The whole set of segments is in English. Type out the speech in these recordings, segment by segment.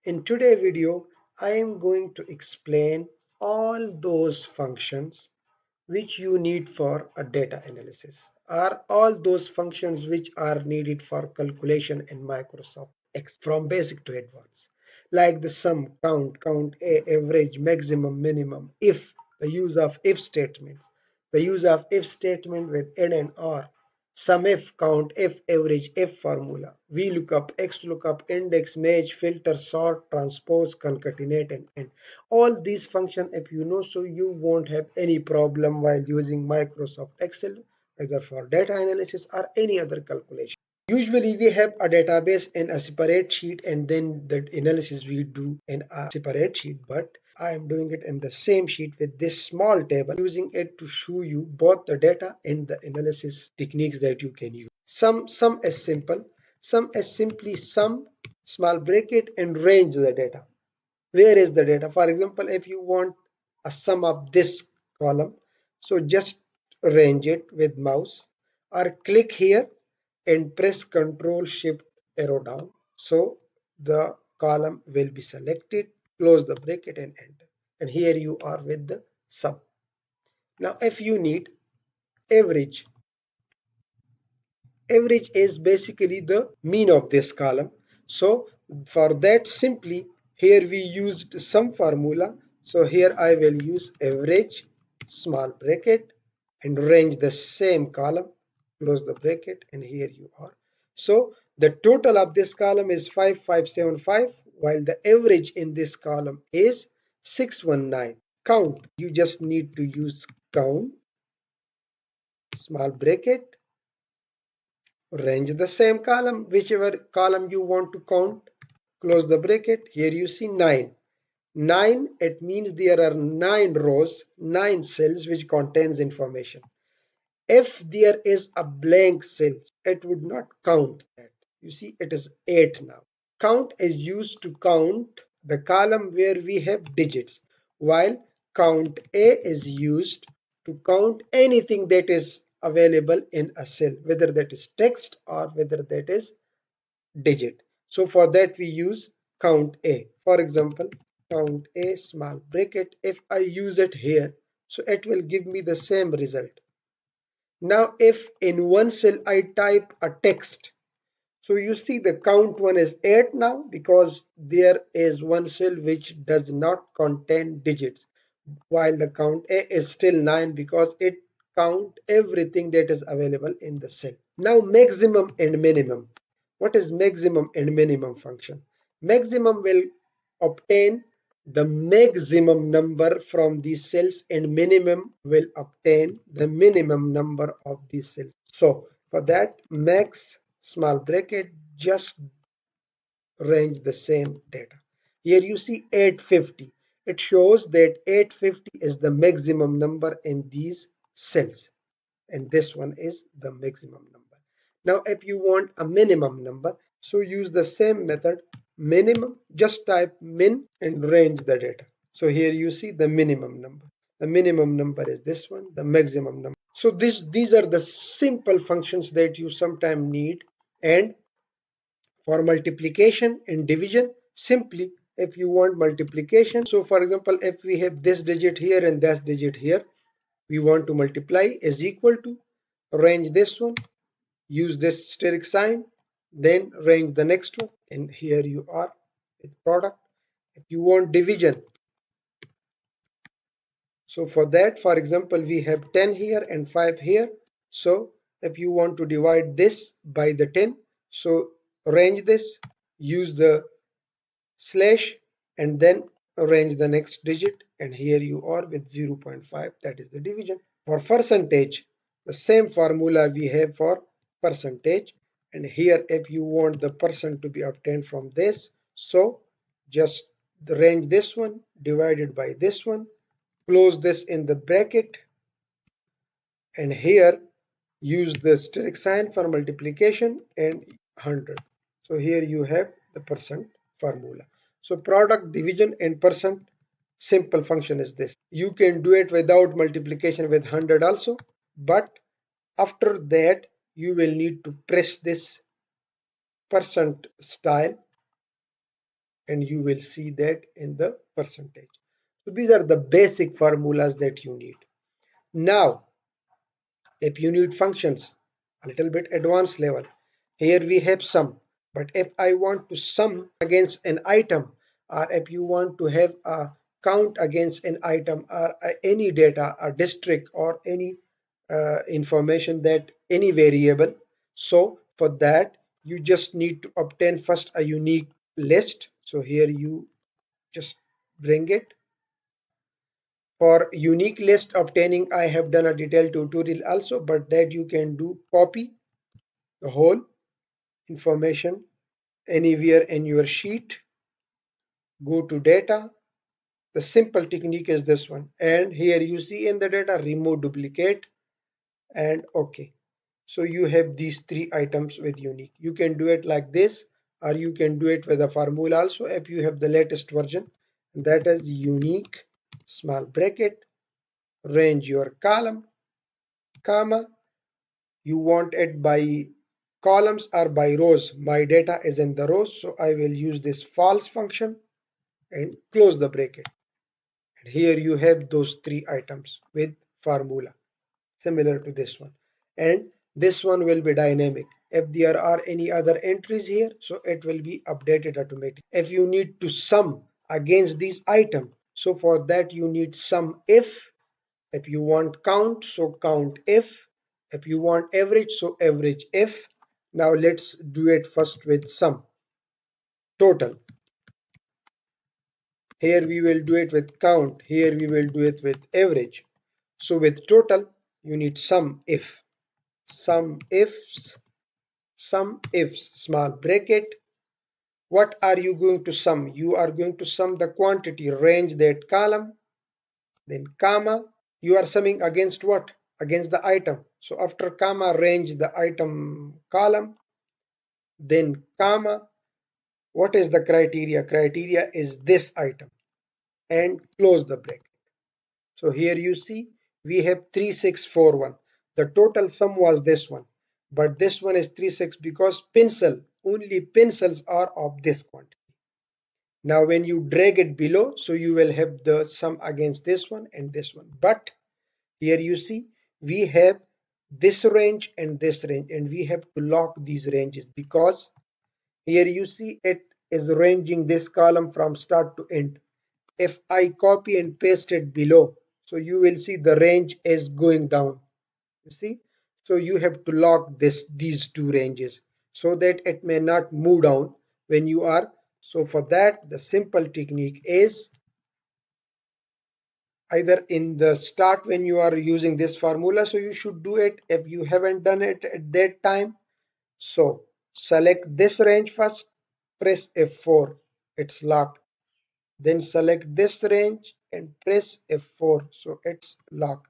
In today's video, I am going to explain all those functions which you need for a data analysis, or all those functions which are needed for calculation in Microsoft Excel from basic to advanced, like the sum, count, average, maximum, minimum, if, the use of if statements, the use of if statement with add and or, SUMIF, COUNTIF, average, if formula, VLOOKUP, XLOOKUP, index, match, filter, sort, transpose, concatenate, and end. All these functions, if you know, so you won't have any problem while using Microsoft Excel, either for data analysis or any other calculation. Usually we have a database in a separate sheet and then the analysis we do in a separate sheet, but I am doing it in the same sheet with this small table, using it to show you both the data and the analysis techniques that you can use. Sum is simple. Sum is simply sum, small bracket, and range the data. Where is the data? For example, if you want a sum of this column, so just range it with mouse or click here and press Ctrl Shift arrow down. So the column will be selected, close the bracket and enter. And here you are with the sum. Now if you need average, average is basically the mean of this column. So for that, simply here we used some formula. So here I will use average, small bracket, and range the same column, close the bracket, and here you are. So the total of this column is 5575, while the average in this column is 619. Count, you just need to use count, small bracket, range the same column, whichever column you want to count, close the bracket. Here you see 9. 9, it means there are 9 rows, 9 cells which contains information. If there is a blank cell, it would not count that. You see, it is 8 now. Count is used to count the column where we have digits, while count A is used to count anything that is available in a cell, whether that is text or whether that is digit. So for that we use count A. For example, count A, small bracket. If I use it here, so it will give me the same result. Now if in one cell I type a text, so you see the count one is 8 now, because there is one cell which does not contain digits, while the count A is still 9 because it count everything that is available in the cell. Now maximum and minimum. What is maximum and minimum function? Maximum will obtain the maximum number from these cells, and minimum will obtain the minimum number of these cells. So for that, max, small bracket, just range the same data. Here you see 850. It shows that 850 is the maximum number in these cells, and this one is the maximum number. Now if you want a minimum number, so use the same method, minimum, just type min and range the data. So here you see the minimum number. The minimum number is this one, the maximum number. So these are the simple functions that you sometimes need. And for multiplication and division, simply if you want multiplication, so for example, if we have this digit here and that digit here, we want to multiply, is equal to, range this one, use this asterisk sign, then range the next one, and here you are with product. If you want division, so for that, for example, we have 10 here and 5 here. So if you want to divide this by the 10, so range this, use the slash, and then arrange the next digit, and here you are with 0.5, that is the division. For percentage, the same formula we have for percentage, and here if you want the percent to be obtained from this, so just range this one divided by this one, close this in the bracket, and here use the asterisk sign for multiplication and 100. So here you have the percent formula. So product, division, and percent, simple function is this. You can do it without multiplication with 100 also, but after that you will need to press this percent style and you will see that in the percentage. So these are the basic formulas that you need. Now, if you need functions, a little bit advanced level, here we have sum. But if I want to sum against an item, or if you want to have a count against an item or any data, a district or any information, that any variable, so for that you just need to obtain first a unique list. So here you just bring it. For unique list obtaining, I have done a detailed tutorial also, but that you can do copy the whole information anywhere in your sheet, go to data. The simple technique is this one, and here you see in the data remove duplicate and OK. So you have these three items with unique. You can do it like this, or you can do it with a formula also if you have the latest version. That is unique, small bracket, range your column, comma. You want it by columns or by rows. My data is in the rows, so I will use this false function and close the bracket. And here you have those three items with formula similar to this one. And this one will be dynamic. If there are any other entries here, so it will be updated automatically. If you need to sum against these items, so for that you need sum if. If you want count, so count if. If you want average, so average if. Now let's do it first with sum. Total. Here we will do it with count. Here we will do it with average. So with total, you need sum if. Sum ifs, small bracket. What are you going to sum? You are going to sum the quantity, range that column, then comma. You are summing against what? Against the item. So after comma, range the item column, then comma. What is the criteria? Criteria is this item, and close the bracket. So here you see we have 3641. The total sum was this one, but this one is 36 because only pencils are of this quantity. Now when you drag it below, so you will have the sum against this one and this one. But here you see we have this range and this range, and we have to lock these ranges because here you see it is ranging this column from start to end. If I copy and paste it below, so you will see the range is going down. You see, so you have to lock these two ranges so that it may not move down when you are. So for that, the simple technique is either in the start when you are using this formula, so you should do it. If you haven't done it at that time, so select this range first, press F4, it's locked. Then select this range and press F4, so it's locked.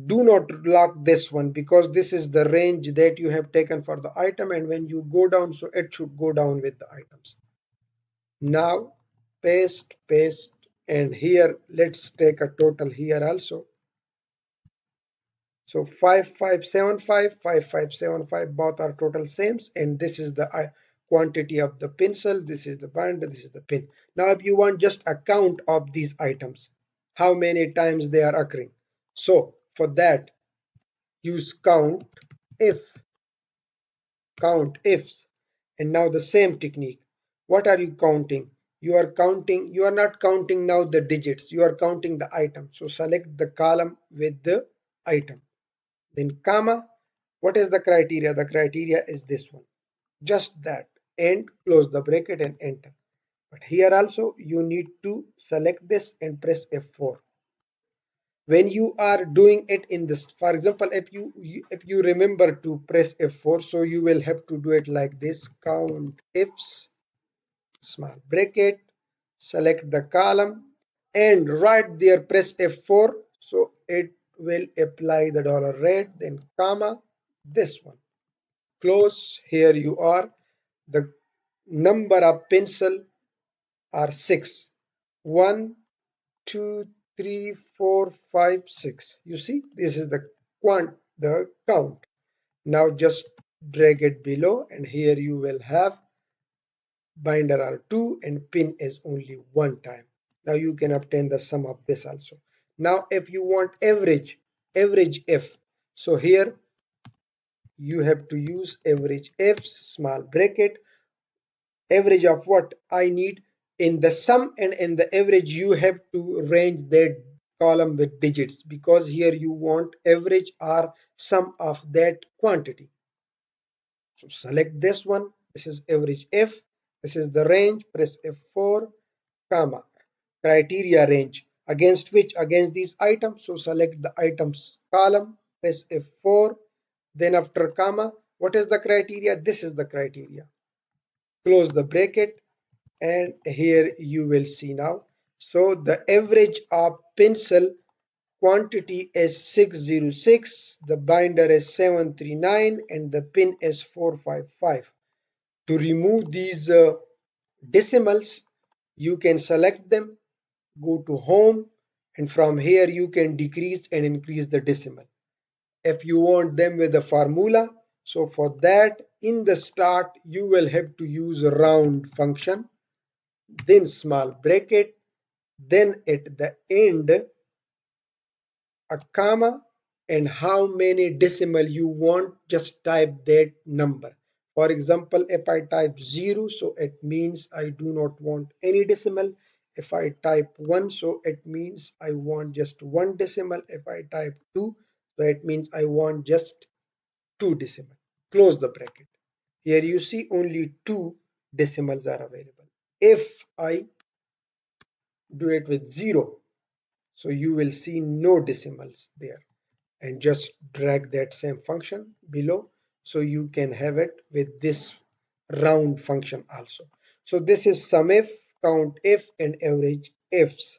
Do not lock this one because this is the range that you have taken for the item, and when you go down, so it should go down with the items. Now paste, and here let's take a total here also. So 5575, 5575, both are total same, and this is the quantity of the pencil, this is the binder, this is the pin. Now if you want just a count of these items, how many times they are occurring, so for that use count ifs. And now the same technique. What are you counting? You are not counting now the digits, you are counting the item. So select the column with the item, then comma. What is the criteria? The criteria is this one, just that, and close the bracket and enter. But here also you need to select this and press F4. When you are doing it in this, for example, if you remember to press F4, so you will have to do it like this: COUNTIFs, small bracket, select the column, and right there press F4, so it will apply the $red, then comma, this one, close. Here you are. The number of pencil are 6. 1, 2, 3, 4, 5, 6. You see, this is the count. Now just drag it below, and here you will have binder are 2 and pin is only 1 time. Now you can obtain the sum of this also. Now if you want average if, so here you have to use average if, small bracket, average of what I need in the sum, and in the average you have to range that column with digits, because here you want average or sum of that quantity. So select this one. This is average if. This is the range. Press F4, comma. Criteria range. Against which? Against these items. So select the items column. Press F4. Then after comma, what is the criteria? This is the criteria. Close the bracket. And here you will see now. So the average of pencil quantity is 606, the binder is 739, and the pin is 455. To remove these decimals, you can select them, go to home, and from here you can decrease and increase the decimal. If you want them with a formula, so for that in the start you will have to use a round function, then small bracket, then at the end a comma, and how many decimal you want, just type that number. For example, if I type 0, so it means I do not want any decimal. If I type 1, so it means I want just one decimal. If I type 2, so it means I want just two decimal. Close the bracket. Here you see only two decimals are available. If I do it with 0, so you will see no decimals there, and just drag that same function below, so you can have it with this round function also. So this is SUMIF, COUNTIF, and AVERAGEIFs.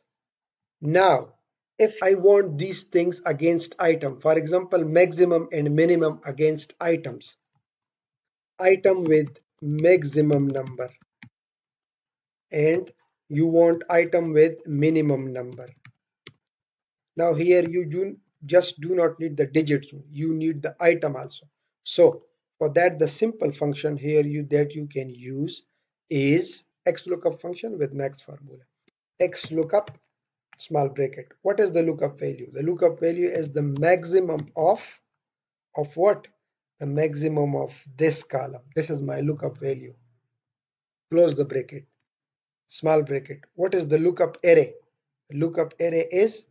Now if I want these things against item, for example maximum and minimum against items, item with maximum number, and you want item with minimum number. Now here you just do not need the digits, you need the item also. So for that the simple function here that you can use is XLOOKUP function with max formula. XLOOKUP, small bracket. What is the lookup value? The lookup value is the maximum of what? The maximum of this column. This is my lookup value. Close the bracket. Small bracket. What is the lookup array? The lookup array is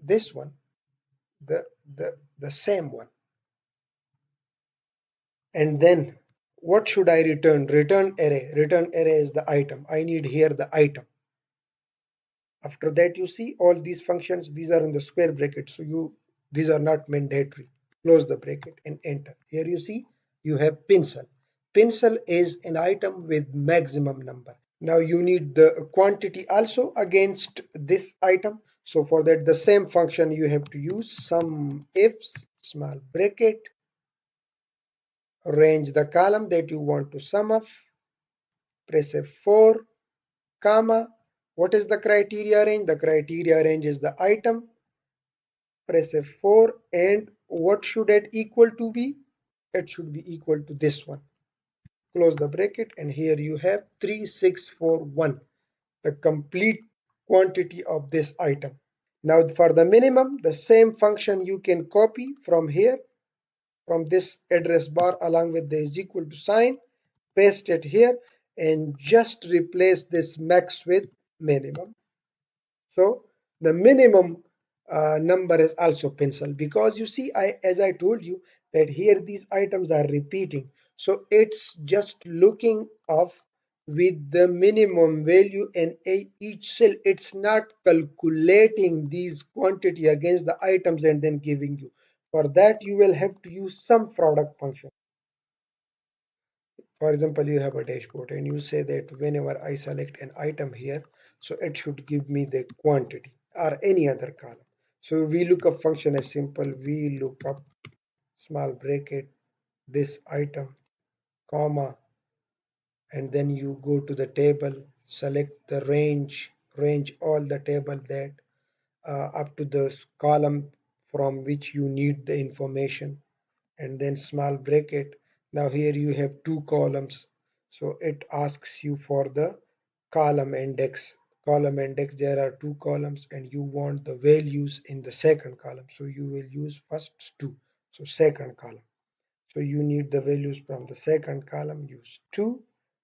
this one. The same one. And then what should I return? Return array. Return array is the item. I need here the item. After that you see all these functions, these are in the square bracket, so these are not mandatory. Close the bracket and enter. Here you see you have pencil. Pencil is an item with maximum number. Now you need the quantity also against this item. So for that the same function you have to use SUMIFs, small bracket, range the column that you want to sum of, press F4, comma. What is the criteria range? The criteria range is the item. Press F4, and what should it equal to be? It should be equal to this one. Close the bracket, and here you have 3641, the complete quantity of this item. Now for the minimum, the same function you can copy from here, from this address bar along with the is equal to sign, paste it here, and just replace this max with minimum. So the minimum number is also pencil, because you see as I told you that here these items are repeating, so it's just looking up with the minimum value in each cell. It's not calculating these quantity against the items and then giving you. For that you will have to use some product function. For example, you have a dashboard and you say that whenever I select an item here, so it should give me the quantity or any other column. So VLOOKUP function is simple. VLOOKUP, small bracket, this item, comma, and then you go to the table, select the range all the table that up to the column from which you need the information, and then small bracket. Now here you have two columns. So it asks you for the column index. Column index, there are two columns and you want the values in the second column. So you will use first two. So second column. So you need the values from the second column, use 2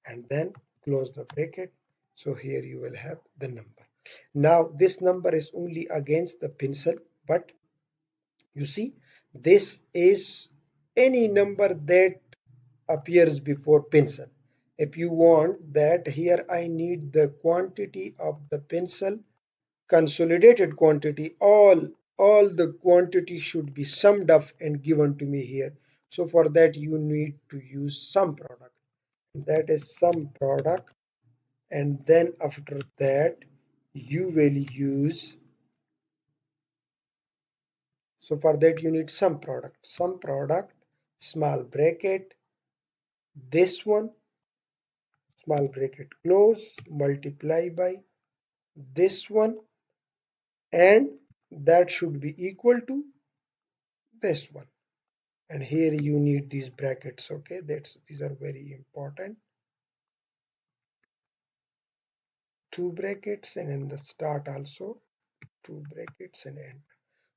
and then close the bracket. So here you will have the number. Now this number is only against the pencil, but you see this is any number that appears before pencil. If you want that here I need the quantity of the pencil, consolidated quantity, all the quantity should be summed up and given to me here. So for that you need to use sum product. That is sum product, and then after that you will use, so for that you need sum product. Sum product, small bracket, this one, small bracket close, multiply by this one, and that should be equal to this one. And here you need these brackets. Okay, these are very important. Two brackets, and in the start also two brackets and end.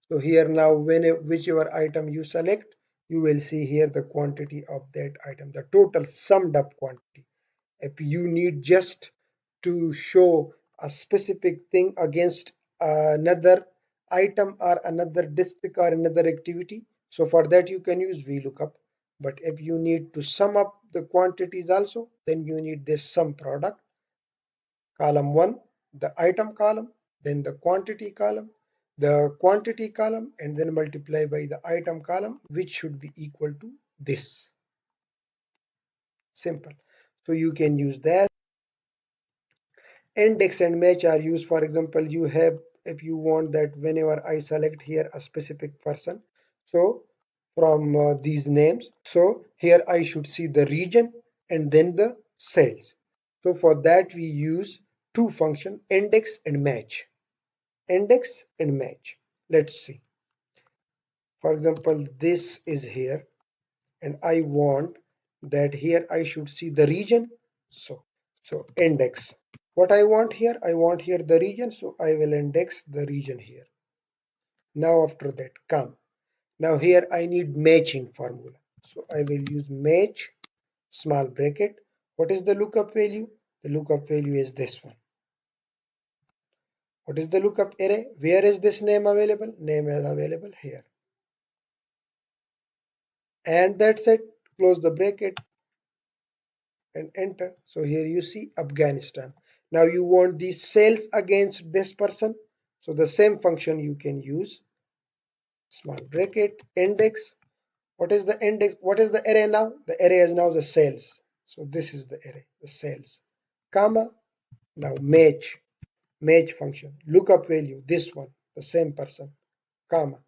So here now whichever item you select, you will see here the quantity of that item, the total summed up quantity. If you need just to show a specific thing against another item or another district or another activity, so for that you can use VLOOKUP. But if you need to sum up the quantities also, then you need this sum product, column 1, the item column, then the quantity column, and then multiply by the item column, which should be equal to this. Simple. So you can use that. Index and match are used. For example, you have, if you want that whenever I select here a specific person, so from these names, so here I should see the region and then the sales. So for that we use two functions, index and match. Index and match. Let's see. For example, this is here and I want that here I should see the region. So index. What I want here? I want here the region, so I will index the region here. Now after that, come. Now here I need matching formula. So I will use match, small bracket. What is the lookup value? The lookup value is this one. What is the lookup array? Where is this name available? Name is available here. And that's it. Close the bracket and enter. So here you see Afghanistan. Now you want these cells against this person. So the same function you can use. Small bracket, index. What is the index? What is the array now? The array is now the cells. So this is the array, the cells. Comma. Now match function. Lookup value, this one, the same person. Comma.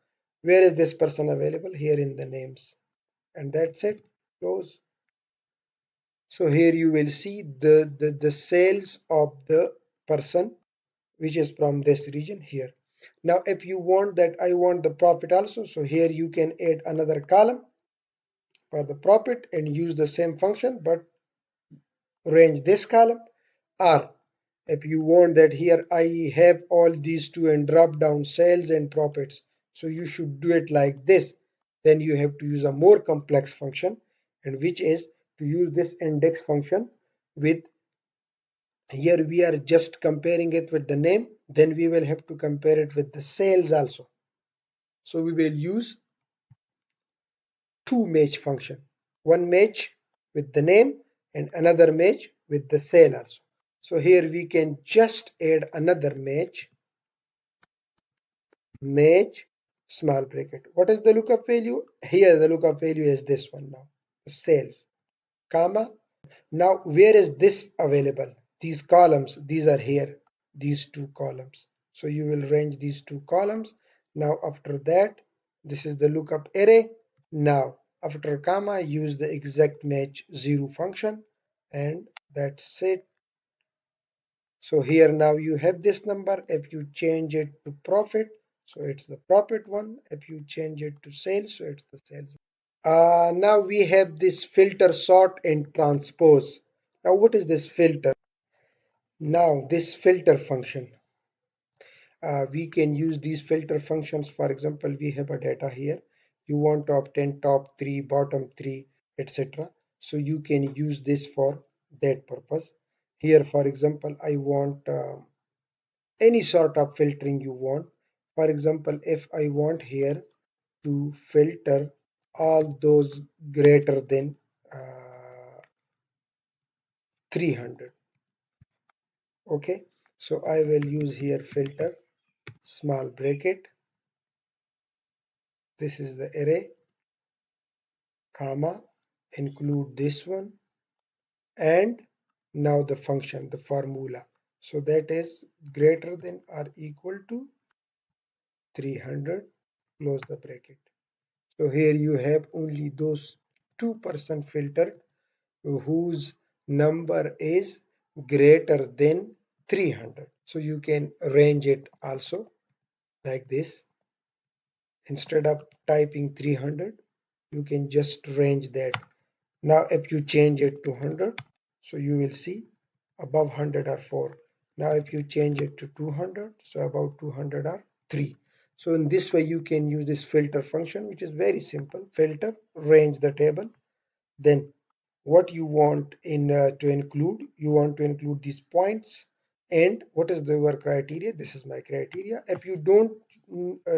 Where is this person available? Here in the names. And that's it. Close. So here you will see the sales of the person which is from this region here. Now if you want that I want the profit also, so here you can add another column for the profit and use the same function but range this column. Or if you want that here I have all these two and drop down sales and profits, so you should do it like this. Then you have to use a more complex function, and which is to use this index function with, here we are just comparing it with the name, then we will have to compare it with the sales also. So we will use two match function, one match with the name and another match with the sale also. So here we can just add another match, small bracket. What is the lookup value? Here the lookup value is this one now, sales, comma. Now where is this available? These columns, these are here, these two columns. So you will range these two columns. Now after that, this is the lookup array. Now after comma, use the exact match 0 function, and that's it. So here now you have this number. If you change it to profit, so it's the profit one. If you change it to sales, so it's the sales. Now we have this filter, sort and transpose. Now what is this filter? Now this filter function, we can use these filter functions. For example, we have a data here. You want to obtain top 3, bottom 3, etc. So you can use this for that purpose. Here, for example, I want any sort of filtering you want. For example, if I want here to filter all those greater than 300. Okay, so I will use here filter small bracket. This is the array, comma, include this one, and now the function, the formula. So that is greater than or equal to 300, close the bracket. So here you have only those 2% filtered whose number is greater than 300. So you can range it also like this. Instead of typing 300, you can just range that. Now if you change it to 100, so you will see above 100 are 4. Now if you change it to 200, so above 200 are 3. So in this way you can use this filter function, which is very simple. Filter, range the table, then what you want in to include, you want to include these points, and what is your criteria? This is my criteria. If you don't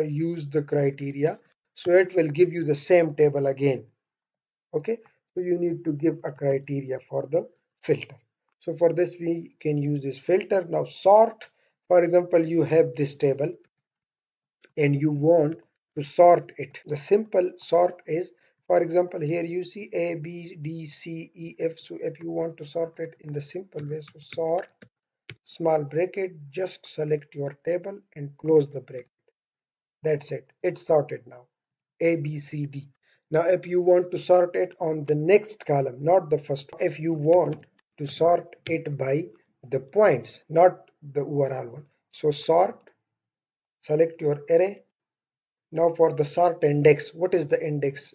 use the criteria, so it will give you the same table again. Okay, so you need to give a criteria for the filter. So for this we can use this filter. Now sort, for example, you have this table and you want to sort it. The simple sort is, for example, here you see A, B, D, C, E, F. So if you want to sort it in the simple way, so sort small bracket, just select your table and close the bracket. That's it. It's sorted now. A, B, C, D. Now if you want to sort it on the next column, not the first, if you want to sort it by the points, not the overall one. So sort, select your array. Now for the sort index, what is the index?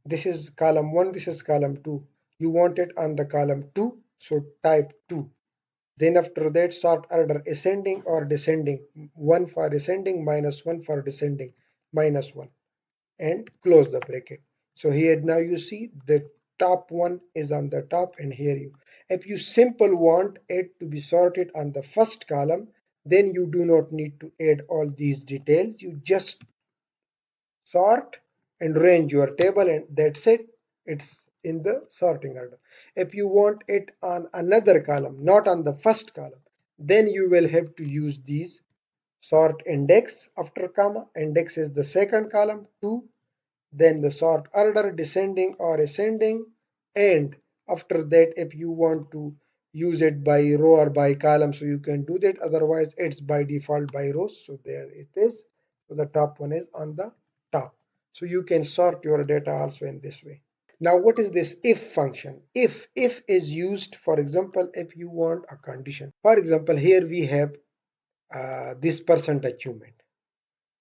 This is column 1, this is column 2. You want it on the column 2, so type 2. Then after that, sort order ascending or descending. 1 for ascending, -1 for descending, -1. And close the bracket. So here now you see the top one is on the top, and here you. If you simple want it to be sorted on the first column, then you do not need to add all these details. You just sort and range your table, and that's it. It's in the sorting order. If you want it on another column, not on the first column, then you will have to use these sort index after comma. Index is the second column, 2, then the sort order descending or ascending, and after that if you want to use it by row or by column, so you can do that. Otherwise it's by default by rows. So there it is. So the top one is on the top. So you can sort your data also in this way. Now what is this if function? If is used, for example, if you want a condition. For example, here we have this percent achievement.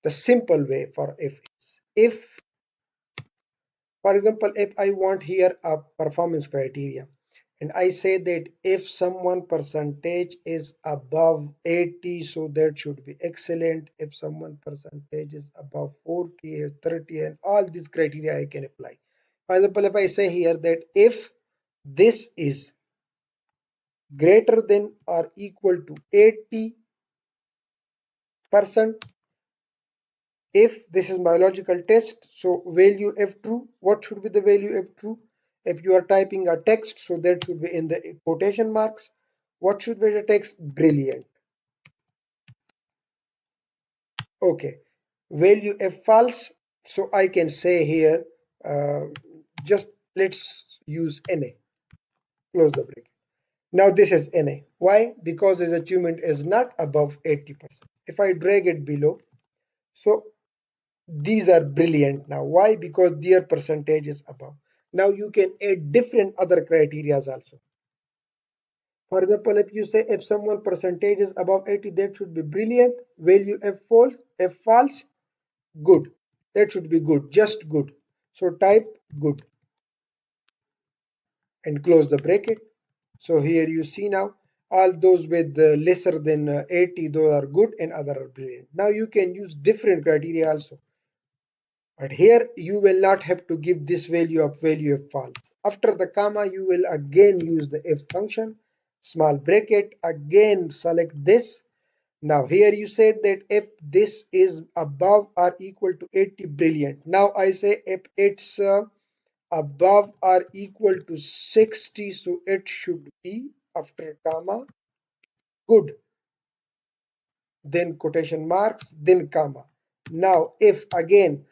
The simple way for if is, if, for example, if I want here a performance criteria, and I say that if someone percentage is above 80, so that should be excellent. If someone percentage is above 40 or 30, and all these criteria I can apply. For example, if I say here that if this is greater than or equal to 80%, if this is biological test, so value if true, what should be the value if true? If you are typing a text, so that should be in the quotation marks. What should be the text? Brilliant. Okay. Value if false, so I can say here, just let's use NA. Close the bracket. Now this is NA. Why? Because his achievement is not above 80%. If I drag it below, so these are brilliant now. Why? Because their percentage is above. Now you can add different other criterias also. For example, if you say if someone percentage is above 80, that should be brilliant. Value if false, good. That should be good, just good. So type good and close the bracket. So here you see now all those with lesser than 80, those are good and other are brilliant. Now you can use different criteria also. But here you will not have to give this value of false. After the comma, you will again use the if function, small bracket, again select this. Now here you said that if this is above or equal to 80, brilliant. Now I say if it's above or equal to 60, so it should be after comma, good, then quotation marks, then comma. Now if again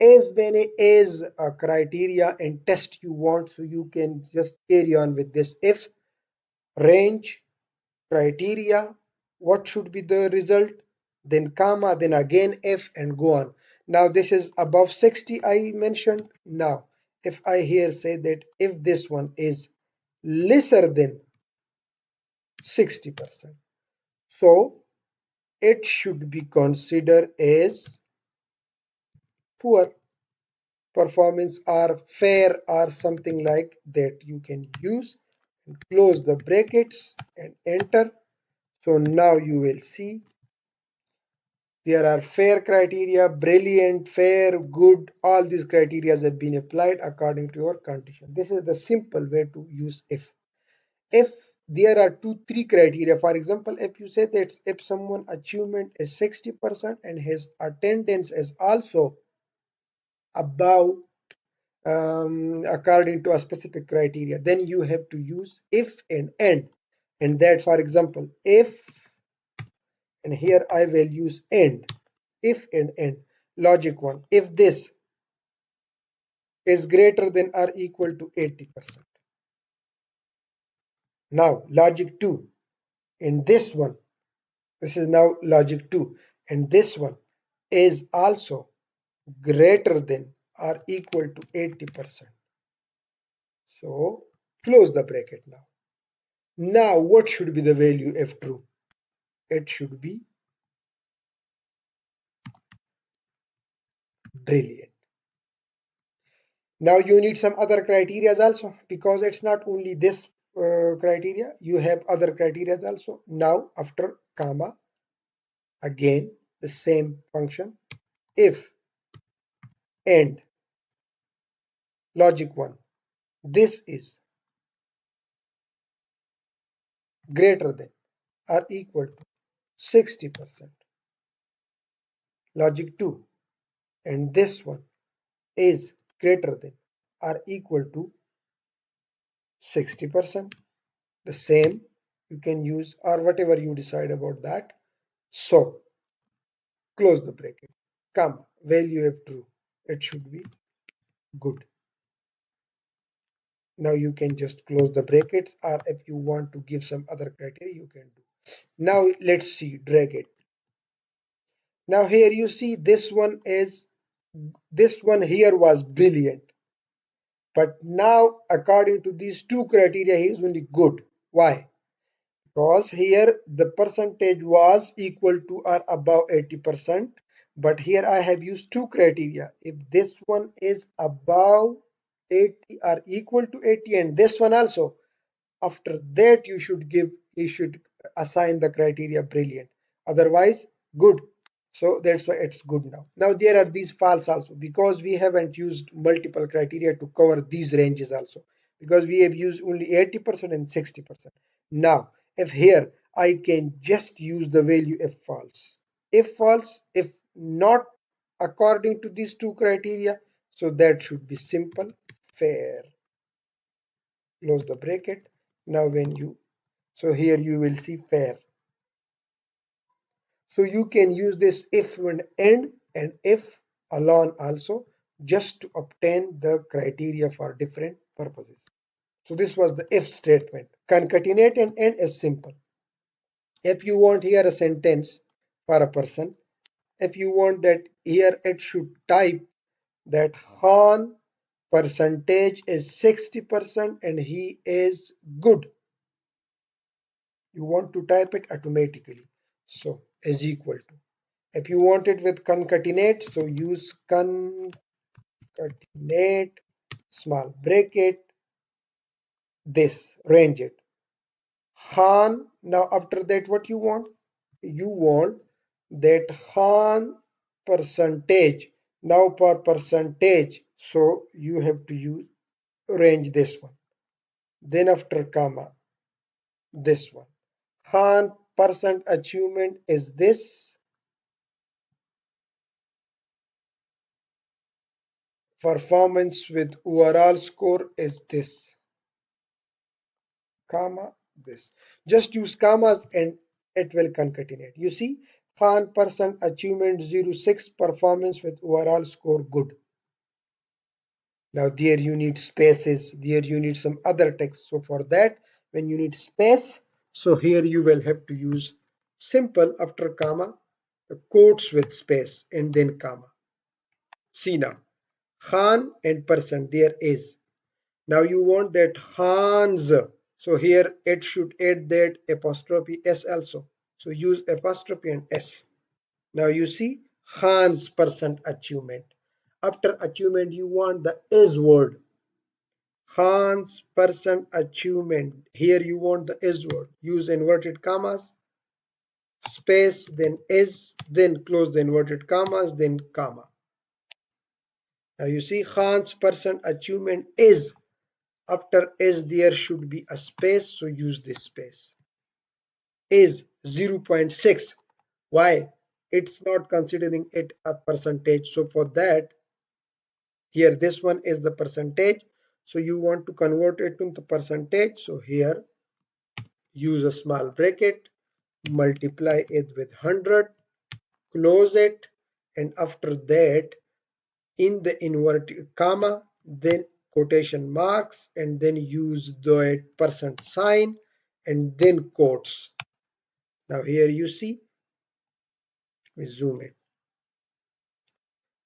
as many as criteria and test you want, so you can just carry on with this. If range criteria, what should be the result, then comma, then again if, and go on. Now this is above 60 I mentioned. Now if I here say that if this one is lesser than 60%, so it should be considered as poor performance or fair or something like that. You can use and close the brackets and enter. So now you will see there are fair criteria, brilliant, fair, good. All these criteria have been applied according to your condition. This is the simple way to use if. If there are 2, 3 criteria, for example, if you say that if someone achievement is 60% and his attendance is also above according to a specific criteria, then you have to use if and end. And that, for example, if, and here I will use end, if and end. Logic 1, if this is greater than or equal to 80%. Now logic 2, in this one, this is now logic 2, and this one is also greater than or equal to 80%. So close the bracket now. Now what should be the value if true? It should be brilliant. Now you need some other criteria also, because it's not only this criteria, you have other criteria also. Now after comma, again the same function, if and logic 1, this is greater than or equal to 60%. Logic 2, and this one is greater than or equal to 60%. The same you can use, or whatever you decide about that. So close the bracket, comma, value of true, it should be good. Now you can just close the brackets, or if you want to give some other criteria, you can do. Now let's see, drag it. Now here you see this one here was brilliant, but now according to these 2 criteria he is only good. Why? Because here the percentage was equal to or above 80%, but here I have used 2 criteria. If this one is above 80 or equal to 80, and this one also, after that you should assign the criteria brilliant, otherwise good. So that's why it's good. Now there are these false also, because we haven't used multiple criteria to cover these ranges also, because we have used only 80% and 60%. Now if here I can just use the value if false, if not according to these 2 criteria, so that should be simple, fair. Close the bracket. Now when you, so here you will see fair. So you can use this if and end and if alone also, just to obtain the criteria for different purposes. So this was the if statement. Concatenate and end is simple. If you want here a sentence for a person, if you want that here it should type that Han percentage is 60% and he is good. You want to type it automatically. So is equal to. If you want it with concatenate, so use concatenate, small bracket, this, range it. Khan, now after that what you want? You want that Khan percentage. Now for percentage, so you have to use range this one. Then after comma, this one. Khan percent achievement is this. Performance with overall score is this. Comma, this. Just use commas and it will concatenate. You see, Khan percent achievement 06, performance with overall score good. Now there you need spaces, there you need some other text. So for that, when you need space, so here you will have to use simple after comma, the quotes with space and then comma. See now, Khan and percent there is. Now you want that Hans. So here it should add that apostrophe S also. So use apostrophe and S. Now you see Hans percent achievement. After achievement, you want the is word. Hans percent achievement. Here you want the is word. Use inverted commas, space, then is, then close the inverted commas, then comma. Now you see Hans percent achievement is. After is there should be a space, so use this space. Is 0.6. Why? It's not considering it a percentage. So for that, here this one is the percentage. So you want to convert it into percentage. So here use a small bracket, multiply it with 100, close it, and after that in the inverted comma, then quotation marks, and then use the percent sign and then quotes. Now here you see, we zoom it.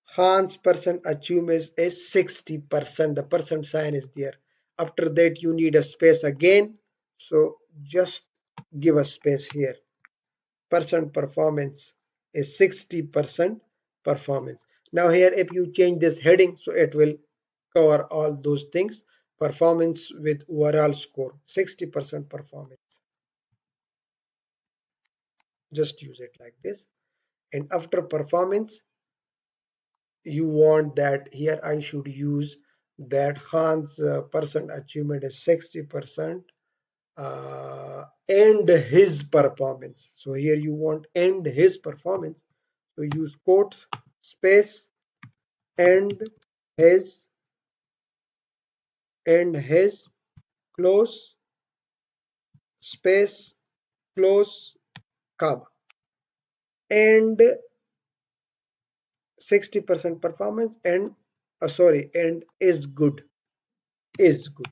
Hans percent achievement is 60%. The percent sign is there. After that you need a space again. So just give a space here. Percent performance is 60% performance. Now here if you change this heading, so it will cover all those things. Performance with overall score, 60% performance. Just use it like this. And after performance, you want that here I should use that Hans percent achievement is 60% and his performance. So here you want and his performance. So use quotes, space, and his, close, space, close, comma. And 60% performance and sorry, and is good. Is good.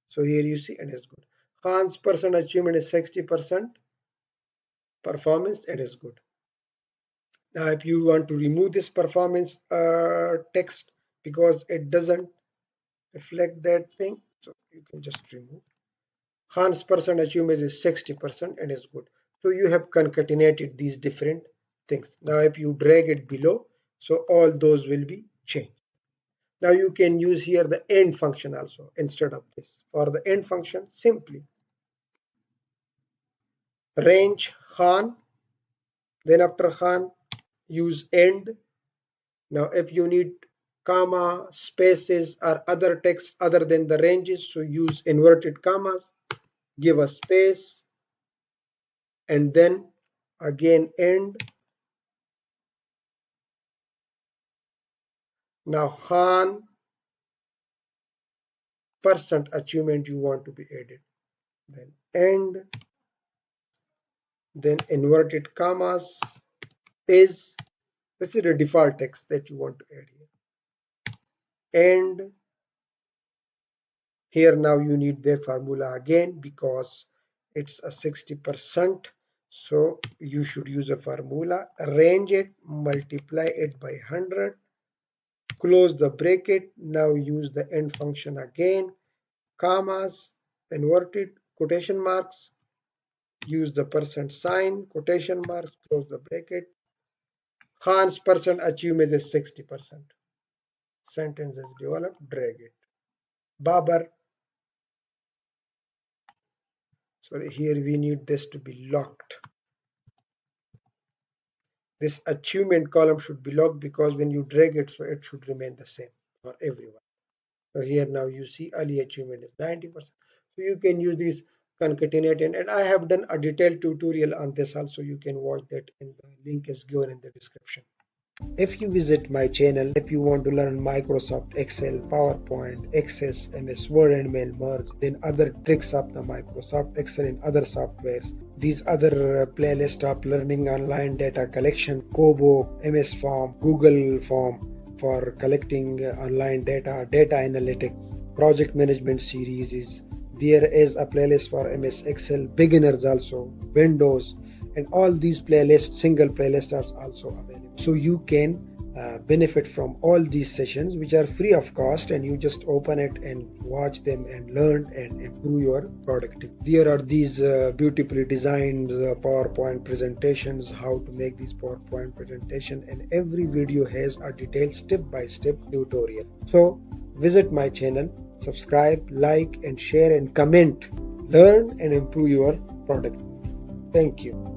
So here you see and is good. Hans percent achievement is 60% performance and is good. Now if you want to remove this performance text because it doesn't reflect that thing, so you can just remove. Hans percent achievement is 60% and is good. So you have concatenated these different things. Now if you drag it below, so all those will be changed. Now you can use here the end function also instead of this. For the end function, simply range Khan, then after Khan use end. Now if you need comma, spaces or other text other than the ranges, so use inverted commas, give a space, and then again end. Now Khan percent achievement you want to be added, then end, then inverted commas is, this is the default text that you want to add here, and here now you need their formula again because it's a 60%, so you should use a formula, arrange it, multiply it by 100, close the bracket. Now use the end function again, commas, inverted quotation marks, use the percent sign, quotation marks, close the bracket. Khan's percent achievement is 60%. Sentence is developed, drag it. Babar So here we need this to be locked. This achievement column should be locked because when you drag it, so it should remain the same for everyone. So here now you see early achievement is 90%. So you can use these concatenate, and I have done a detailed tutorial on this also. You can watch that, and the link is given in the description. If you visit my channel, if you want to learn Microsoft Excel, PowerPoint, Access, MS Word and Mail Merge, then other tricks of the Microsoft Excel and other softwares, these other playlists of learning online data collection, KOBO, MS Form, Google Form for collecting online data, data analytic, project management series is there is a playlist for MS Excel, beginners also, Windows, and all these playlists, single playlists are also available. So you can benefit from all these sessions which are free of cost, and you just open it and watch them and learn and improve your productivity. There are these beautifully designed PowerPoint presentations, how to make these PowerPoint presentation, and every video has a detailed step-by-step tutorial. So visit my channel, subscribe, like and share and comment, learn and improve your product. Thank you.